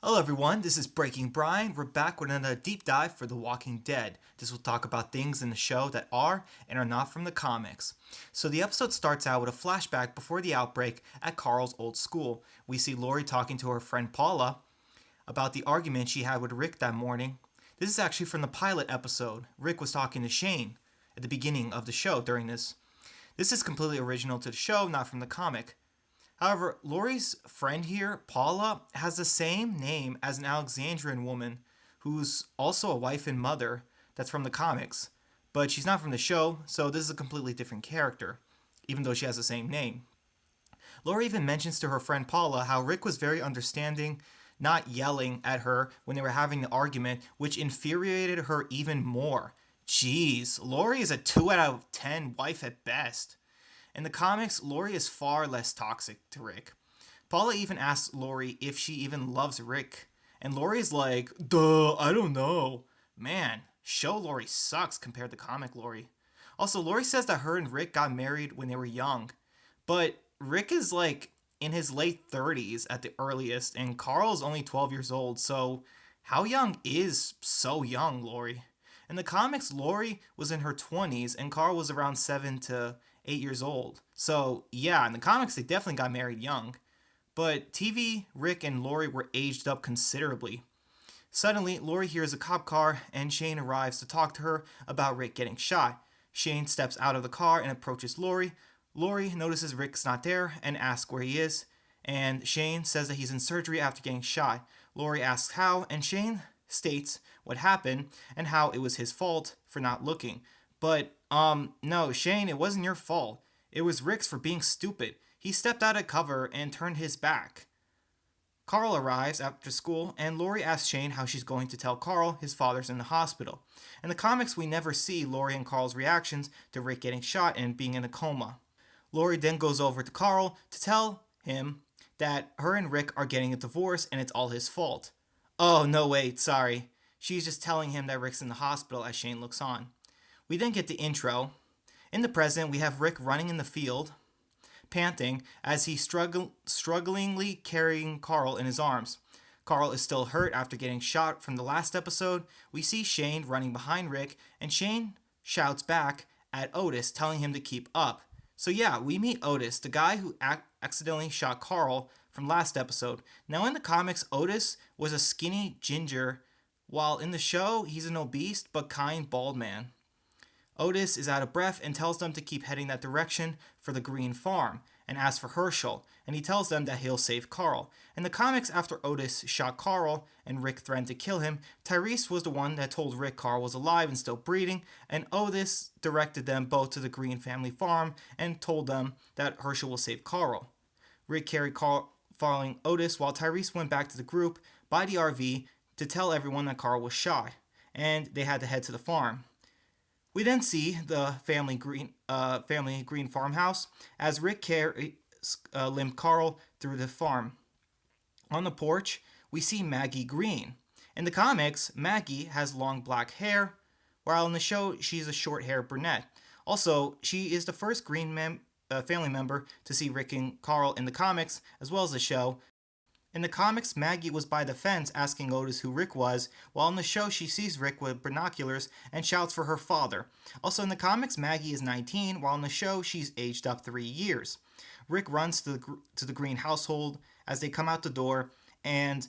Hello everyone, this is Breaking Brian. We're back with another deep dive for The Walking Dead. This will talk about things in the show that are and are not from the comics. So the episode starts out with a flashback before the outbreak at Carl's old school. We see Lori talking to her friend Paula about the argument she had with Rick that morning. This is actually from the pilot episode. Rick was talking to Shane at the beginning of the show during this. This is completely original to the show, not from the comic. However, Lori's friend here, Paula, has the same name as an Alexandrian woman who's also a wife and mother that's from the comics. But she's not from the show, so this is a completely different character, even though she has the same name. Lori even mentions to her friend Paula how Rick was very understanding, not yelling at her when they were having the argument, which infuriated her even more. Jeez, Lori is a 2 out of 10 wife at best. In the comics, Lori is far less toxic to Rick. Paula even asks Lori if she even loves Rick, and Lori's like, duh, I don't know. Man, show Lori sucks compared to comic Lori. Also, Lori says that her and Rick got married when they were young, but Rick is like in his late 30s at the earliest, and Carl's only 12 years old, so how young is so young, Lori? In the comics, Lori was in her 20s, and Carl was around 7 to 8 years old. So, yeah, in the comics, they definitely got married young. But TV, Rick, and Lori were aged up considerably. Suddenly, Lori hears a cop car, and Shane arrives to talk to her about Rick getting shot. Shane steps out of the car and approaches Lori. Lori notices Rick's not there and asks where he is, and Shane says that he's in surgery after getting shot. Lori asks how, and Shane states what happened and how it was his fault for not looking. But, no, Shane, it wasn't your fault. It was Rick's for being stupid. He stepped out of cover and turned his back. Carl arrives after school, and Lori asks Shane how she's going to tell Carl his father's in the hospital. In the comics, we never see Lori and Carl's reactions to Rick getting shot and being in a coma. Lori then goes over to Carl to tell him that her and Rick are getting a divorce and it's all his fault. Oh, no, wait, sorry. She's just telling him that Rick's in the hospital as Shane looks on. We then get the intro. In the present, we have Rick running in the field, panting, as he's strugglingly carrying Carl in his arms. Carl is still hurt after getting shot from the last episode. We see Shane running behind Rick, and Shane shouts back at Otis, telling him to keep up. So yeah, we meet Otis, the guy who accidentally shot Carl from last episode. Now in the comics, Otis was a skinny ginger, while in the show, he's an obese but kind bald man. Otis is out of breath and tells them to keep heading that direction for the Green Farm and asks for Herschel, and he tells them that he'll save Carl. In the comics, after Otis shot Carl and Rick threatened to kill him, Tyrese was the one that told Rick Carl was alive and still breathing, and Otis directed them both to the Green family farm and told them that Herschel will save Carl. Rick carried Carl following Otis while Tyrese went back to the group by the RV to tell everyone that Carl was shot, and they had to head to the farm. We then see the family green farmhouse as Rick carries limp Carl through the farm. On the porch, we see Maggie Green. In the comics, Maggie has long black hair, while in the show, she's a short-haired brunette. Also, she is the first Green family member to see Rick and Carl in the comics, as well as the show. In the comics, Maggie was by the fence asking Otis who Rick was, while in the show she sees Rick with binoculars and shouts for her father. Also in the comics, Maggie is 19, while in the show she's aged up 3 years. Rick runs to the Green household as they come out the door and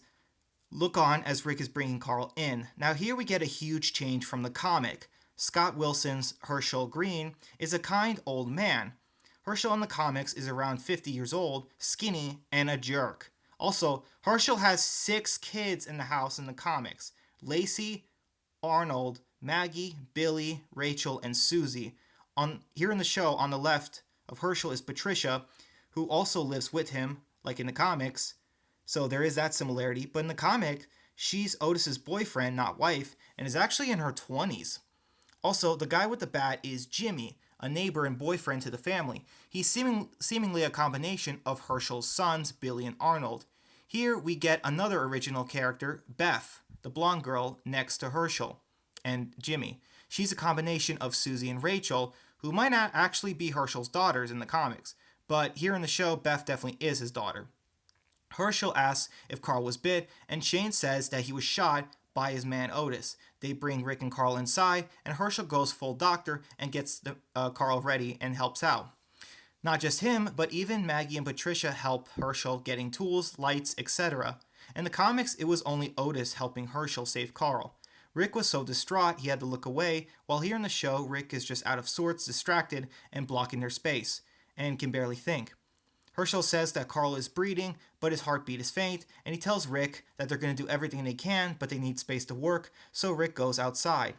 look on as Rick is bringing Carl in. Now here we get a huge change from the comic. Scott Wilson's Herschel Green is a kind old man. Herschel in the comics is around 50 years old, skinny, and a jerk. Also, Herschel has 6 kids in the house in the comics. Lacey, Arnold, Maggie, Billy, Rachel, and Susie. Here in the show, on the left of Herschel is Patricia, who also lives with him, like in the comics. So there is that similarity. But in the comic, she's Otis's boyfriend, not wife, and is actually in her 20s. Also, the guy with the bat is Jimmy, a neighbor and boyfriend to the family. He's seemingly a combination of Herschel's sons, Billy and Arnold. Here we get another original character, Beth, the blonde girl next to Herschel and Jimmy. She's a combination of Susie and Rachel, who might not actually be Herschel's daughters in the comics, but here in the show, Beth definitely is his daughter. Herschel asks if Carl was bit, and Shane says that he was shot by his man Otis. They bring Rick and Carl inside, and Herschel goes full doctor and gets Carl ready and helps out. Not just him, but even Maggie and Patricia help Herschel getting tools, lights, etc. In the comics, it was only Otis helping Herschel save Carl. Rick was so distraught he had to look away, while here in the show, Rick is just out of sorts, distracted, and blocking their space, and can barely think. Herschel says that Carl is breathing, but his heartbeat is faint, and he tells Rick that they're going to do everything they can, but they need space to work, so Rick goes outside.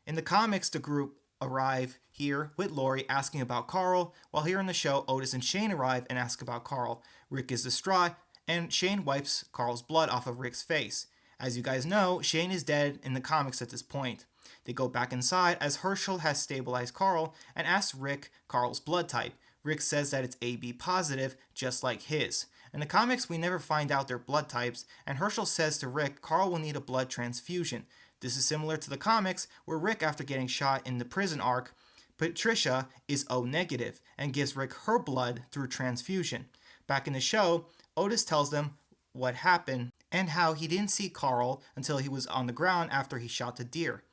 In the comics, the group arrive here with Laurie asking about Carl, while here in the show, Otis and Shane arrive and ask about Carl. Rick is distraught, and Shane wipes Carl's blood off of Rick's face. As you guys know, Shane is dead in the comics at this point. They go back inside as Herschel has stabilized Carl and asks Rick Carl's blood type. Rick says that it's AB positive, just like his. In the comics, we never find out their blood types, and Herschel says to Rick Carl will need a blood transfusion. This is similar to the comics, where Rick, after getting shot in the prison arc, Patricia is O negative and gives Rick her blood through transfusion. Back in the show, Otis tells them what happened and how he didn't see Carl until he was on the ground after he shot the deer.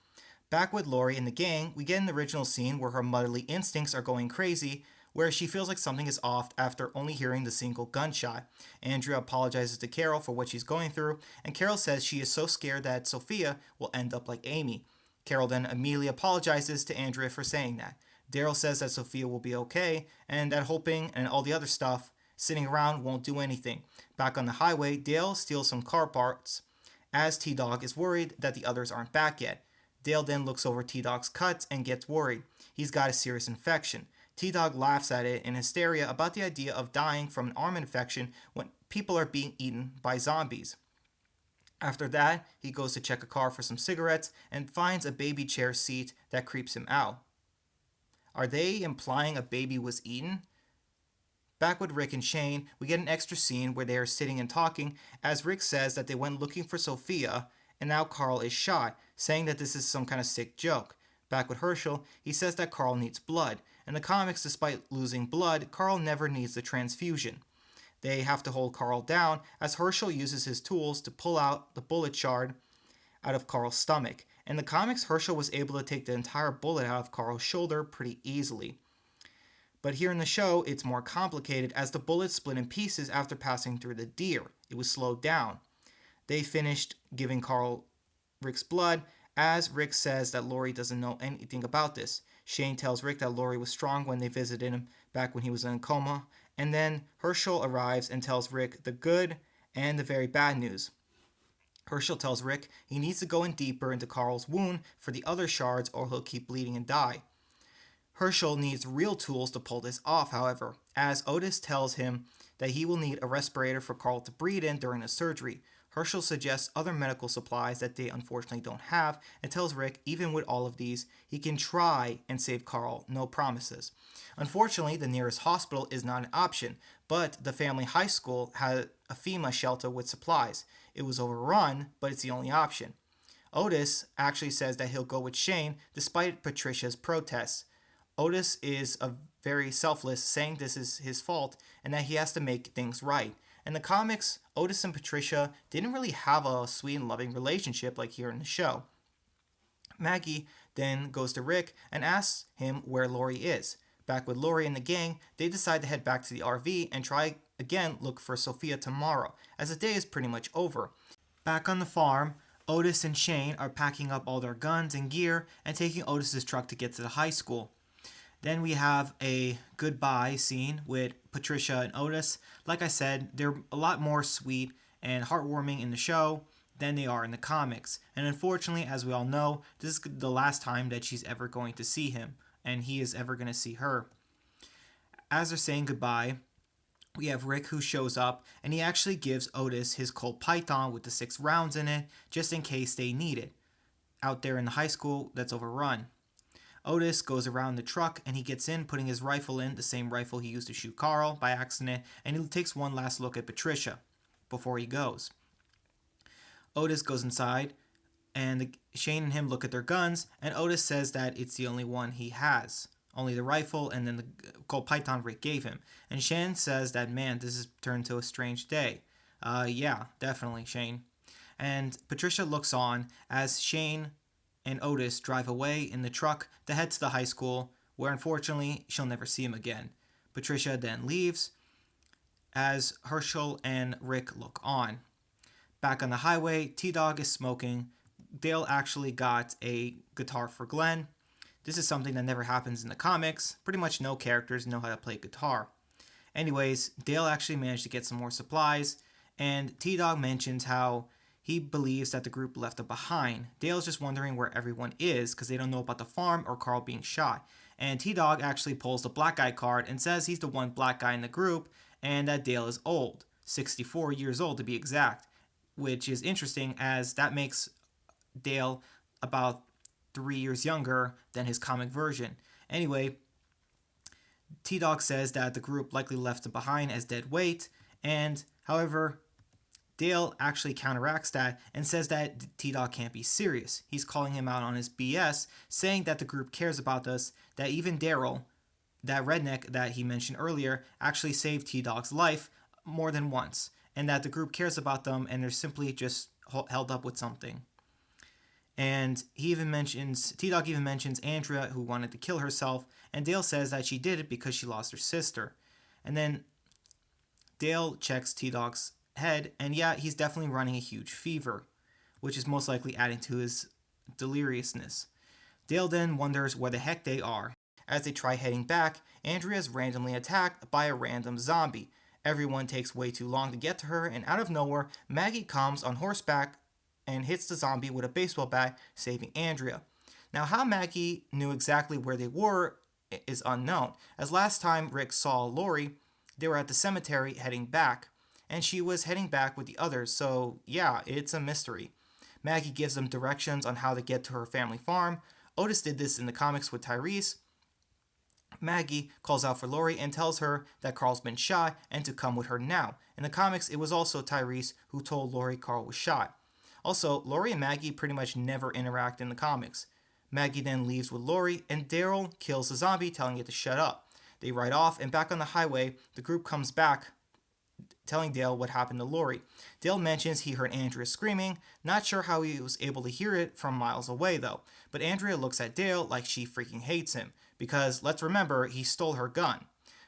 Back with Laurie and the gang, we get an original scene where her motherly instincts are going crazy, where she feels like something is off after only hearing the single gunshot. Andrea apologizes to Carol for what she's going through, and Carol says she is so scared that Sophia will end up like Amy. Carol then immediately apologizes to Andrea for saying that. Daryl says that Sophia will be okay, and that hoping and all the other stuff sitting around won't do anything. Back on the highway, Dale steals some car parts, as T-Dog is worried that the others aren't back yet. Dale then looks over T-Dog's cuts and gets worried. He's got a serious infection. T-Dog laughs at it in hysteria about the idea of dying from an arm infection when people are being eaten by zombies. After that, he goes to check a car for some cigarettes and finds a baby chair seat that creeps him out. Are they implying a baby was eaten? Back with Rick and Shane, we get an extra scene where they are sitting and talking as Rick says that they went looking for Sophia and now Carl is shot, saying that this is some kind of sick joke. Back with Herschel, he says that Carl needs blood. In the comics, despite losing blood, Carl never needs the transfusion. They have to hold Carl down as Herschel uses his tools to pull out the bullet shard out of Carl's stomach. In the comics, Herschel was able to take the entire bullet out of Carl's shoulder pretty easily. But here in the show, it's more complicated as the bullet split in pieces after passing through the deer. It was slowed down. They finished giving Carl Rick's blood, as Rick says that Laurie doesn't know anything about this. Shane tells Rick that Laurie was strong when they visited him back when he was in a coma, and then Herschel arrives and tells Rick the good and the very bad news. Herschel tells Rick he needs to go in deeper into Carl's wound for the other shards or he'll keep bleeding and die. Herschel needs real tools to pull this off, however, as Otis tells him that he will need a respirator for Carl to breathe in during the surgery. Herschel suggests other medical supplies that they unfortunately don't have and tells Rick even with all of these, he can try and save Carl, no promises. Unfortunately, the nearest hospital is not an option, but the family high school had a FEMA shelter with supplies. It was overrun, but it's the only option. Otis actually says that he'll go with Shane despite Patricia's protests. Otis is a very selfless, saying this is his fault and that he has to make things right. In the comics, Otis and Patricia didn't really have a sweet and loving relationship like here in the show. Maggie then goes to Rick and asks him where Laurie is. Back with Laurie and the gang, they decide to head back to the RV and try again look for Sophia tomorrow, as the day is pretty much over. Back on the farm, Otis and Shane are packing up all their guns and gear and taking Otis's truck to get to the high school. Then we have a goodbye scene with Patricia and Otis. Like I said, they're a lot more sweet and heartwarming in the show than they are in the comics. And unfortunately, as we all know, this is the last time that she's ever going to see him, and he is ever going to see her. As they're saying goodbye, we have Rick who shows up, and he actually gives Otis his Colt Python with the 6 rounds in it, just in case they need it, out there in the high school that's overrun. Otis goes around the truck and he gets in, putting his rifle in, the same rifle he used to shoot Carl by accident, and he takes one last look at Patricia before he goes. Otis goes inside and Shane and him look at their guns, and Otis says that it's the only one he has. only the rifle and then the Colt Python Rick gave him. And Shane says that, man, this has turned to a strange day. Yeah, definitely, Shane. And Patricia looks on as Shane and Otis drive away in the truck to head to the high school, where unfortunately she'll never see him again. Patricia then leaves as Herschel and Rick look on. Back on the highway, T-Dog is smoking. Dale actually got a guitar for Glenn. This is something that never happens in the comics. Pretty much no characters know how to play guitar. Anyways, Dale actually managed to get some more supplies, and T-Dog mentions how he believes that the group left him behind. Dale's just wondering where everyone is because they don't know about the farm or Carl being shot. And T-Dog actually pulls the black guy card and says he's the one black guy in the group and that Dale is old, 64 years old to be exact, which is interesting as that makes Dale about 3 years younger than his comic version. Anyway, T-Dog says that the group likely left him behind as dead weight, and however, Dale actually counteracts that and says that T-Dog can't be serious. He's calling him out on his BS, saying that the group cares about us, that even Daryl, that redneck that he mentioned earlier, actually saved T-Dog's life more than once, and that the group cares about them and they're simply just held up with something. And T-Dog even mentions Andrea, who wanted to kill herself, and Dale says that she did it because she lost her sister. And then Dale checks T-Dog's head, and yeah, he's definitely running a huge fever, which is most likely adding to his deliriousness. Dale then wonders where the heck they are. As they try heading back, Andrea is randomly attacked by a random zombie. Everyone takes way too long to get to her, and out of nowhere, Maggie comes on horseback and hits the zombie with a baseball bat, saving Andrea. Now, how Maggie knew exactly where they were is unknown, as last time Rick saw Lori, they were at the cemetery heading back, and she was heading back with the others, so yeah, it's a mystery. Maggie gives them directions on how to get to her family farm. Otis did this in the comics with Tyrese. Maggie calls out for Lori and tells her that Carl's been shot and to come with her now. In the comics, it was also Tyrese who told Lori Carl was shot. Also, Lori and Maggie pretty much never interact in the comics. Maggie then leaves with Lori, and Daryl kills the zombie, telling it to shut up. They ride off, and back on the highway, the group comes back, telling Dale what happened to Lori. Dale mentions he heard Andrea screaming, not sure how he was able to hear it from miles away though, but Andrea looks at Dale like she freaking hates him, because let's remember, he stole her gun.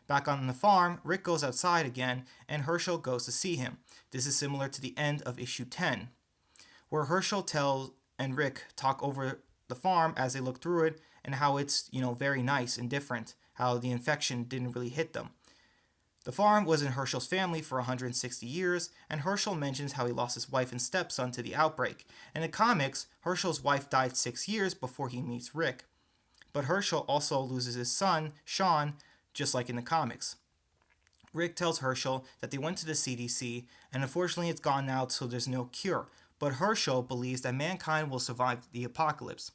Back on the farm, Rick goes outside again, and Herschel goes to see him. This is similar to the end of issue 10, where Herschel tells and Rick talk over the farm as they look through it, and how it's, very nice and different, how the infection didn't really hit them. The farm was in Herschel's family for 160 years, and Herschel mentions how he lost his wife and stepson to the outbreak. In the comics, Herschel's wife died 6 years before he meets Rick. But Herschel also loses his son, Sean, just like in the comics. Rick tells Herschel that they went to the CDC, and unfortunately it's gone now, so there's no cure. But Herschel believes that mankind will survive the apocalypse.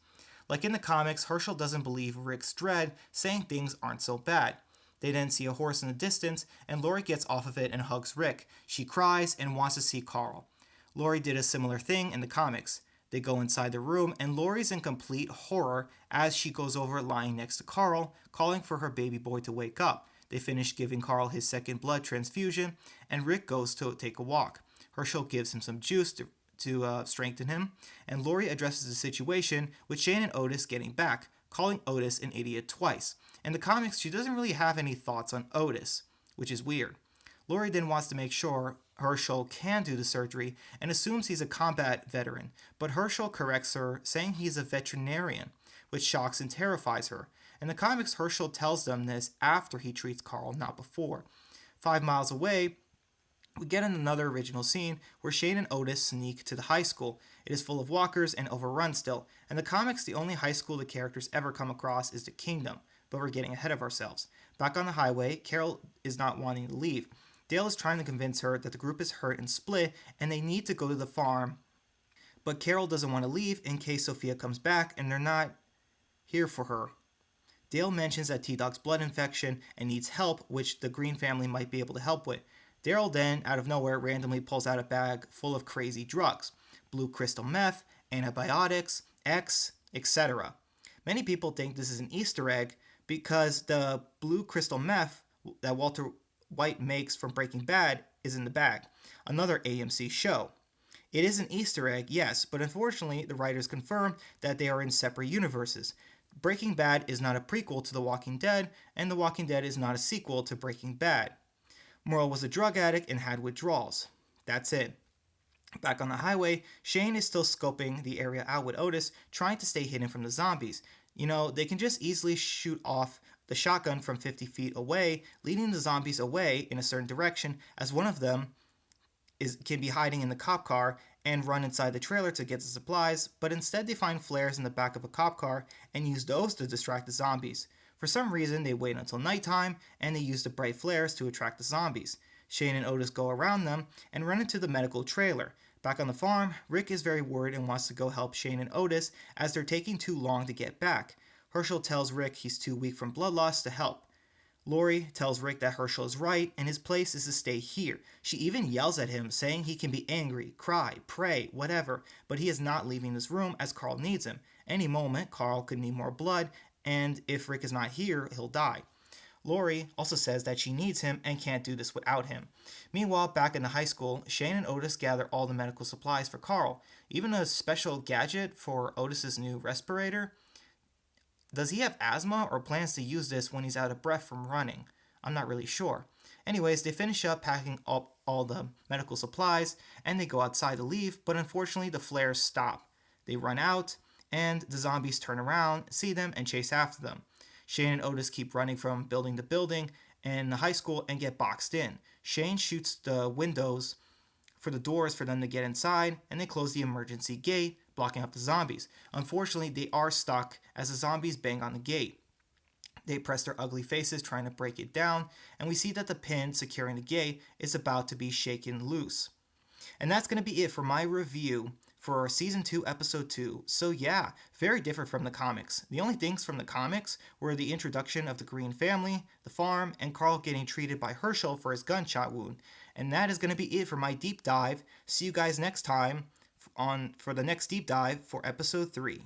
Like in the comics, Herschel doesn't believe Rick's dread, saying things aren't so bad. They then see a horse in the distance, and Lori gets off of it and hugs Rick. She cries and wants to see Carl. Lori did a similar thing in the comics. They go inside the room, and Lori's in complete horror as she goes over lying next to Carl, calling for her baby boy to wake up. They finish giving Carl his second blood transfusion, and Rick goes to take a walk. Herschel gives him some juice to strengthen him, and Lori addresses the situation with Shane and Otis getting back, calling Otis an idiot twice. In the comics, she doesn't really have any thoughts on Otis, which is weird. Lori then wants to make sure Herschel can do the surgery and assumes he's a combat veteran, but Herschel corrects her, saying he's a veterinarian, which shocks and terrifies her. In the comics, Herschel tells them this after he treats Carl, not before. 5 miles away, we get in another original scene where Shane and Otis sneak to the high school. It is full of walkers and overrun still. In the comics, the only high school the characters ever come across is the Kingdom, but we're getting ahead of ourselves. Back on the highway, Carol is not wanting to leave. Dale is trying to convince her that the group is hurt and split, and they need to go to the farm. But Carol doesn't want to leave in case Sophia comes back, and they're not here for her. Dale mentions that T-Dog's blood infection and needs help, which the Green family might be able to help with. Daryl then, out of nowhere, randomly pulls out a bag full of crazy drugs. Blue crystal meth, antibiotics, X, etc. Many people think this is an Easter egg because the blue crystal meth that Walter White makes from Breaking Bad is in the bag. Another AMC show. It is an Easter egg, yes, but unfortunately, the writers confirm that they are in separate universes. Breaking Bad is not a prequel to The Walking Dead, and The Walking Dead is not a sequel to Breaking Bad. Merle was a drug addict and had withdrawals. That's it. Back on the highway, Shane is still scoping the area out with Otis, trying to stay hidden from the zombies. They can just easily shoot off the shotgun from 50 feet away, leading the zombies away in a certain direction, as one of them can be hiding in the cop car and run inside the trailer to get the supplies, but instead they find flares in the back of a cop car and use those to distract the zombies. For some reason, they wait until nighttime and they use the bright flares to attract the zombies. Shane and Otis go around them and run into the medical trailer. Back on the farm, Rick is very worried and wants to go help Shane and Otis as they're taking too long to get back. Herschel tells Rick he's too weak from blood loss to help. Lori tells Rick that Herschel is right and his place is to stay here. She even yells at him, saying he can be angry, cry, pray, whatever, but he is not leaving this room as Carl needs him. Any moment, Carl could need more blood, and if Rick is not here, he'll die. Lori also says that she needs him and can't do this without him. Meanwhile, back in the high school, Shane and Otis gather all the medical supplies for Carl, even a special gadget for Otis's new respirator. Does he have asthma or plans to use this when he's out of breath from running? I'm not really sure. Anyways, they finish up packing up all the medical supplies and they go outside to leave, but unfortunately the flares stop. They run out and the zombies turn around, see them, and chase after them. Shane and Otis keep running from building to building in the high school and get boxed in. Shane shoots the windows for the doors for them to get inside, and they close the emergency gate, blocking up the zombies. Unfortunately, they are stuck as the zombies bang on the gate. They press their ugly faces trying to break it down, and we see that the pin securing the gate is about to be shaken loose. And that's going to be it for my review for Season 2, Episode 2. So yeah, very different from the comics. The only things from the comics were the introduction of the Green family, the farm, and Carl getting treated by Herschel for his gunshot wound. And that is going to be it for my deep dive. See you guys next time for the next deep dive for Episode 3.